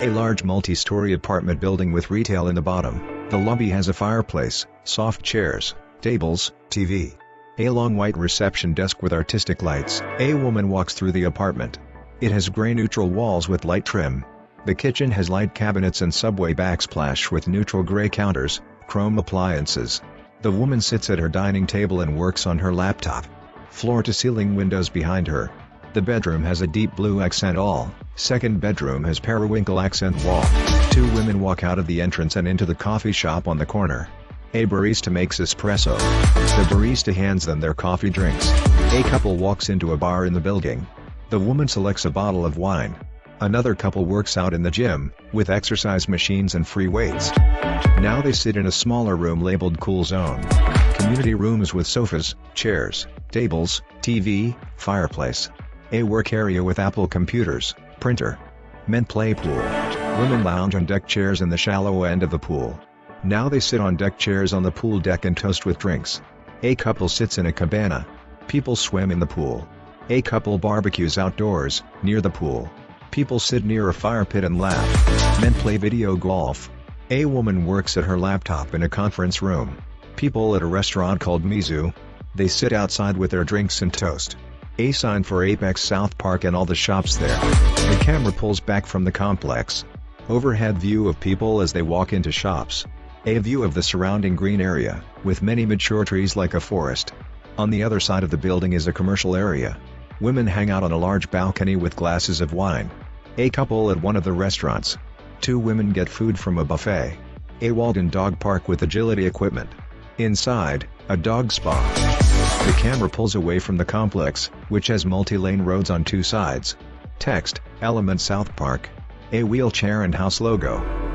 A large multi-story apartment building with retail in the bottom. The lobby has a fireplace, soft chairs, tables, TV. A long white reception desk with artistic lights. A woman walks through the apartment. It has gray neutral walls with light trim. The kitchen has light cabinets and subway backsplash with neutral gray counters, chrome appliances. The woman sits at her dining table and works on her laptop. Floor-to-ceiling windows behind her. The bedroom has a deep blue accent wall. Second bedroom has periwinkle accent wall. Two women walk out of the entrance and into the coffee shop on the corner. A barista makes espresso. The barista hands them their coffee drinks. A couple walks into a bar in the building. The woman selects a bottle of wine. Another couple works out in the gym, with exercise machines and free weights. Now they sit in a smaller room labeled Cool Zone. Community rooms with sofas, chairs, tables, TV, fireplace. A work area with Apple computers, printer. Men play pool. Women lounge on deck chairs in the shallow end of the pool. Now they sit on deck chairs on the pool deck and toast with drinks. A couple sits in a cabana. People swim in the pool. A couple barbecues outdoors, near the pool. People sit near a fire pit and laugh. Men play video golf. A woman works at her laptop in a conference room. People at a restaurant called Mizu. They sit outside with their drinks and toast. A sign for Apex SouthPark and all the shops there. The camera pulls back from the complex. Overhead view of people as they walk into shops. A view of the surrounding green area, with many mature trees like a forest. On the other side of the building is a commercial area. Women hang out on a large balcony with glasses of wine. A couple at one of the restaurants. Two women get food from a buffet. A walled-in dog park with agility equipment. Inside, a dog spa. The camera pulls away from the complex, which has multi-lane roads on two sides. Text, Element SouthPark. A wheelchair and house logo.